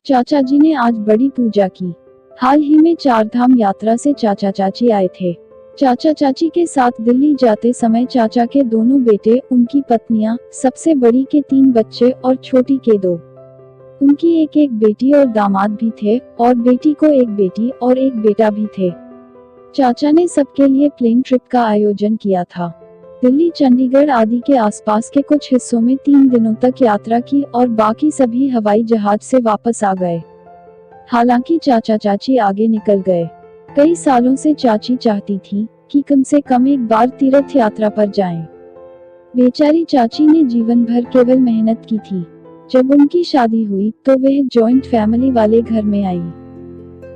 चाचा जी ने आज बड़ी पूजा की। हाल ही में चारधाम यात्रा से चाचा चाची आए थे। चाचा चाची के साथ दिल्ली जाते समय चाचा के दोनों बेटे, उनकी पत्नियां, सबसे बड़ी के 3 बच्चे और छोटी के 2। उनकी एक बेटी और दामाद भी थे और बेटी को एक बेटी और एक बेटा भी थे। चाचा ने सबके लिए प्लेन ट्रिप का आयोजन किया था। दिल्ली, चंडीगढ़ आदि के आसपास के कुछ हिस्सों में 3 दिनों तक यात्रा की और बाकी सभी हवाई जहाज से वापस आ गए। हालांकि चाचा चाची आगे निकल गए। कई सालों से चाची चाहती थी कि कम से कम एक बार तीर्थ यात्रा पर जाएं। बेचारी चाची ने जीवन भर केवल मेहनत की थी। जब उनकी शादी हुई तो वह जॉइंट फैमिली वाले घर में आई।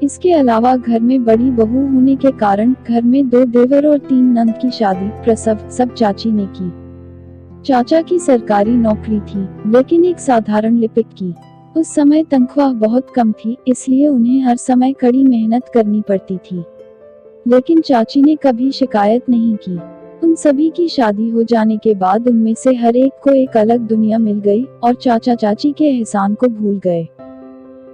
इसके अलावा घर में बड़ी बहू होने के कारण घर में 2 देवर और 3 नंद की शादी, प्रसव सब चाची ने की। चाचा की सरकारी नौकरी थी, लेकिन एक साधारण लिपिक की। उस समय तनख्वाह बहुत कम थी, इसलिए उन्हें हर समय कड़ी मेहनत करनी पड़ती थी। लेकिन चाची ने कभी शिकायत नहीं की। उन सभी की शादी हो जाने के बाद उनमें से हर एक को एक अलग दुनिया मिल गई और चाचा चाची के एहसान को भूल गए।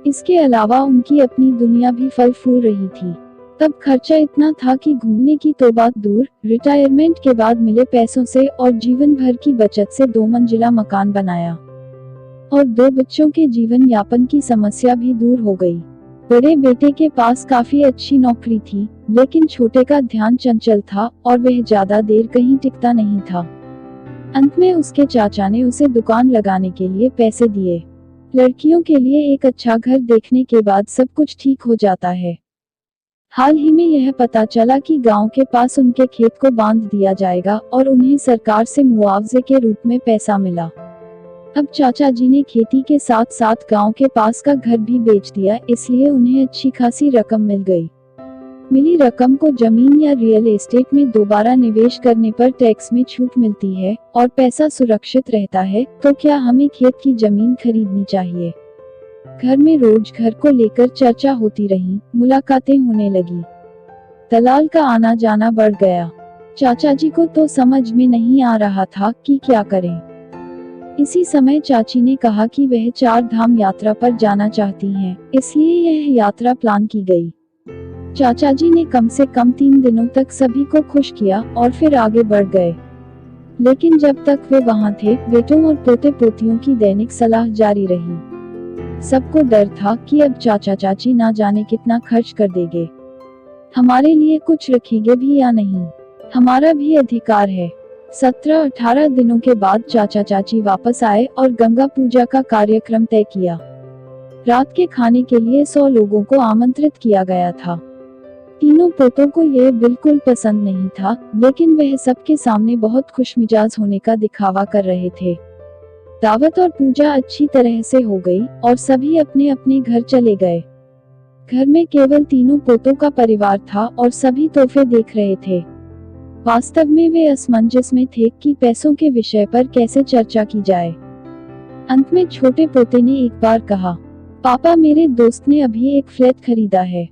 इसके अलावा उनकी अपनी दुनिया भी फल फूल रही थी। तब खर्चा इतना था कि घूमने की तो बात दूर, रिटायरमेंट के बाद मिले पैसों से और जीवन भर की बचत से 2 मंजिला मकान बनाया और 2 बच्चों के जीवन यापन की समस्या भी दूर हो गई। बड़े बेटे के पास काफी अच्छी नौकरी थी, लेकिन छोटे का ध्यान चंचल था और वह ज्यादा देर कहीं टिकता नहीं था। अंत में उसके चाचा ने उसे दुकान लगाने के लिए पैसे दिए। लड़कियों के लिए एक अच्छा घर देखने के बाद सब कुछ ठीक हो जाता है। हाल ही में यह पता चला कि गांव के पास उनके खेत को बांध दिया जाएगा और उन्हें सरकार से मुआवजे के रूप में पैसा मिला। अब चाचा जी ने खेती के साथ साथ गांव के पास का घर भी बेच दिया, इसलिए उन्हें अच्छी खासी रकम मिल गई। मिली रकम को जमीन या रियल एस्टेट में दोबारा निवेश करने पर टैक्स में छूट मिलती है और पैसा सुरक्षित रहता है। तो क्या हमें खेत की जमीन खरीदनी चाहिए? घर में रोज घर को लेकर चर्चा होती रही, मुलाकातें होने लगी। दलाल का आना जाना बढ़ गया। चाचा जी को तो समझ में नहीं आ रहा था कि क्या करें। इसी समय चाची ने कहा कि वह 4 धाम यात्रा पर जाना चाहती हैं, इसलिए यह यात्रा प्लान की गई। चाचा जी ने कम से कम 3 दिनों तक सभी को खुश किया और फिर आगे बढ़ गए। लेकिन जब तक वे वहां थे, बेटों और पोते पोतियों की दैनिक सलाह जारी रही। सबको डर था कि अब चाचा चाची ना जाने कितना खर्च कर देंगे। हमारे लिए कुछ रखेंगे भी या नहीं, हमारा भी अधिकार है। 17-18 दिनों के बाद चाचा चाची वापस आए और गंगा पूजा का कार्यक्रम तय किया। रात के खाने के लिए 100 लोगों को आमंत्रित किया गया था। तीनों पोतों को यह बिल्कुल पसंद नहीं था, लेकिन वह सबके सामने बहुत खुशमिजाज होने का दिखावा कर रहे थे। दावत और पूजा अच्छी तरह से हो गई और सभी अपने अपने घर चले गए। घर में केवल तीनों पोतों का परिवार था और सभी तोहफे देख रहे थे। वास्तव में वे असमंजस में थे कि पैसों के विषय पर कैसे चर्चा की जाए। अंत में छोटे पोते ने एक बार कहा, पापा, मेरे दोस्त ने अभी एक फ्लैट खरीदा है।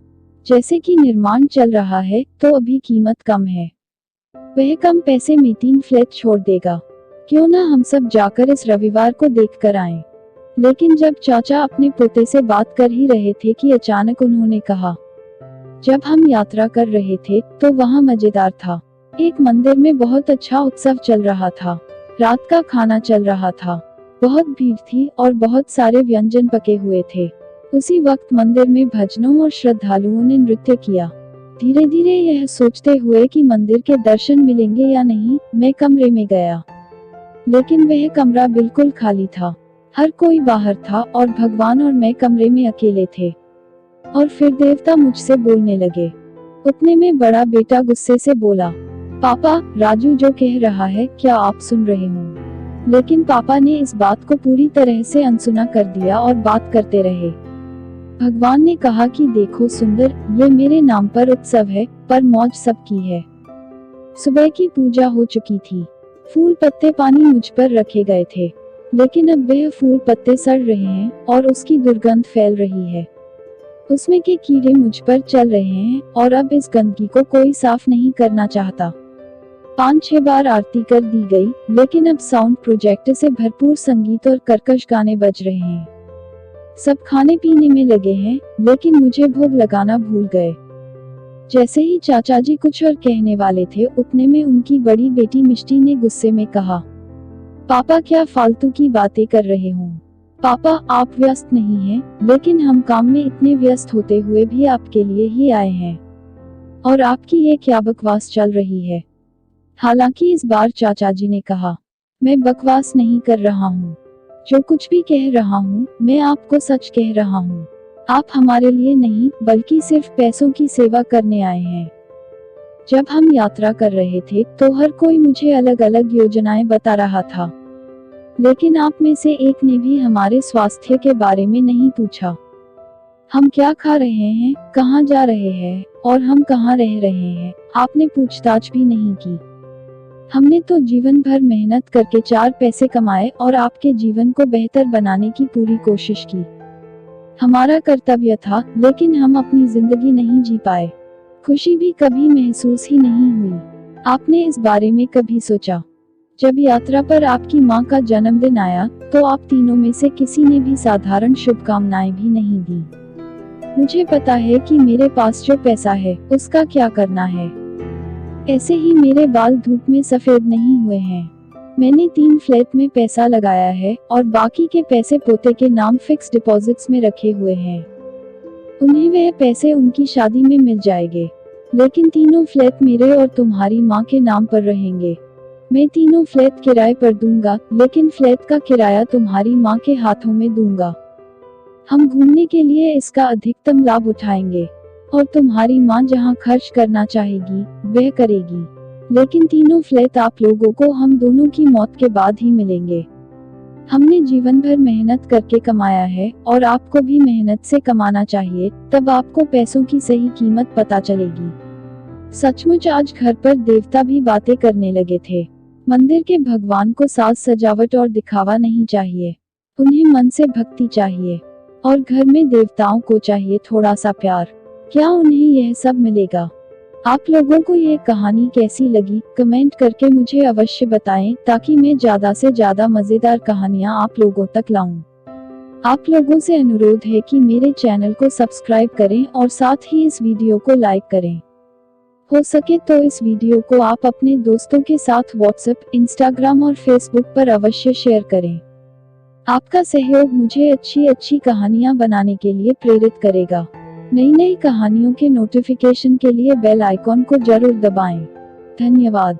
जैसे कि निर्माण चल रहा है तो अभी कीमत कम है। वह कम पैसे में 3 फ्लैट छोड़ देगा। क्यों ना हम सब जाकर इस रविवार को देख कर आएं। लेकिन जब चाचा अपने पोते से बात कर ही रहे थे कि अचानक उन्होंने कहा, जब हम यात्रा कर रहे थे तो वहाँ मजेदार था। एक मंदिर में बहुत अच्छा उत्सव चल रहा था। रात का खाना चल रहा था। बहुत भीड़ थी और बहुत सारे व्यंजन पके हुए थे। उसी वक्त मंदिर में भजनों और श्रद्धालुओं ने नृत्य किया। धीरे धीरे यह सोचते हुए कि मंदिर के दर्शन मिलेंगे या नहीं, मैं कमरे में गया। लेकिन वह कमरा बिल्कुल खाली था। हर कोई बाहर था और भगवान और मैं कमरे में अकेले थे। और फिर देवता मुझसे बोलने लगे। उतने में बड़ा बेटा गुस्से से बोला, पापा, राजू जो कह रहा है क्या आप सुन रहे हो? लेकिन पापा ने इस बात को पूरी तरह से अनसुना कर दिया और बात करते रहे। भगवान ने कहा कि देखो सुंदर, ये मेरे नाम पर उत्सव है, पर मौज सबकी है। सुबह की पूजा हो चुकी थी। फूल पत्ते पानी मुझ पर रखे गए थे, लेकिन अब वह फूल पत्ते सड़ रहे हैं और उसकी दुर्गंध फैल रही है। उसमें के कीड़े मुझ पर चल रहे हैं और अब इस गंदगी को कोई साफ नहीं करना चाहता। 5-6 बार आरती कर दी गई, लेकिन अब साउंड प्रोजेक्टर से भरपूर संगीत और कर्कश गाने बज रहे हैं। सब खाने पीने में लगे हैं, लेकिन मुझे भोग लगाना भूल गए। जैसे ही चाचा जी कुछ और कहने वाले थे, उतने में उनकी बड़ी बेटी मिष्टी ने गुस्से में कहा, पापा क्या फालतू की बातें कर रहे हो? पापा आप व्यस्त नहीं हैं, लेकिन हम काम में इतने व्यस्त होते हुए भी आपके लिए ही आए हैं। और आपकी ये क्या बकवास चल रही है? हालांकि इस बार चाचा जी ने कहा, मैं बकवास नहीं कर रहा हूँ। जो कुछ भी कह रहा हूँ, मैं आपको सच कह रहा हूँ। आप हमारे लिए नहीं, बल्कि सिर्फ पैसों की सेवा करने आए हैं। जब हम यात्रा कर रहे थे, तो हर कोई मुझे अलग अलग योजनाएं बता रहा था, लेकिन आप में से एक ने भी हमारे स्वास्थ्य के बारे में नहीं पूछा। हम क्या खा रहे हैं, कहाँ जा रहे हैं, और हम कहाँ रह रहे हैं, आपने पूछताछ भी नहीं की। हमने तो जीवन भर मेहनत करके 4 पैसे कमाए और आपके जीवन को बेहतर बनाने की पूरी कोशिश की। हमारा कर्तव्य था, लेकिन हम अपनी जिंदगी नहीं जी पाए। खुशी भी कभी महसूस ही नहीं हुई। आपने इस बारे में कभी सोचा? जब यात्रा पर आपकी माँ का जन्मदिन आया, तो आप तीनों में से किसी ने भी साधारण शुभकामनाएं भी नहीं दी। मुझे पता है कि मेरे पास जो पैसा है, उसका क्या करना है। ऐसे ही मेरे बाल धूप में सफेद नहीं हुए हैं। मैंने 3 फ्लैट में पैसा लगाया है और बाकी के पैसे पोते के नाम फिक्स डिपॉजिट्स में रखे हुए हैं। उन्हें वह पैसे उनकी शादी में मिल जाएंगे, लेकिन तीनों फ्लैट मेरे और तुम्हारी माँ के नाम पर रहेंगे। मैं तीनों फ्लैट किराए पर दूंगा, लेकिन फ्लैट का किराया तुम्हारी माँ के हाथों में दूंगा। हम घूमने के लिए इसका अधिकतम लाभ उठाएंगे, और तुम्हारी माँ जहाँ खर्च करना चाहेगी, वह करेगी। लेकिन तीनों फ्लैट आप लोगों को हम दोनों की मौत के बाद ही मिलेंगे। हमने जीवन भर मेहनत करके कमाया है, और आपको भी मेहनत से कमाना चाहिए, तब आपको पैसों की सही कीमत पता चलेगी। सचमुच आज घर पर देवता भी बातें करने लगे थे। मंदिर के भगवान को साज सजावट और दिखावा नहीं चाहिए, उन्हें मन से भक्ति चाहिए। और घर में देवताओं को चाहिए थोड़ा सा प्यार। क्या उन्हें यह सब मिलेगा? आप लोगों को यह कहानी कैसी लगी, कमेंट करके मुझे अवश्य बताएं, ताकि मैं ज्यादा से ज्यादा मजेदार कहानियां आप लोगों तक लाऊं। आप लोगों से अनुरोध है कि मेरे चैनल को सब्सक्राइब करें और साथ ही इस वीडियो को लाइक करें। हो सके तो इस वीडियो को आप अपने दोस्तों के साथ व्हाट्सएप, इंस्टाग्राम और फेसबुक पर अवश्य शेयर करें। आपका सहयोग मुझे अच्छी कहानियां बनाने के लिए प्रेरित करेगा। नई कहानियों के नोटिफिकेशन के लिए बेल आइकॉन को जरूर दबाएं। धन्यवाद।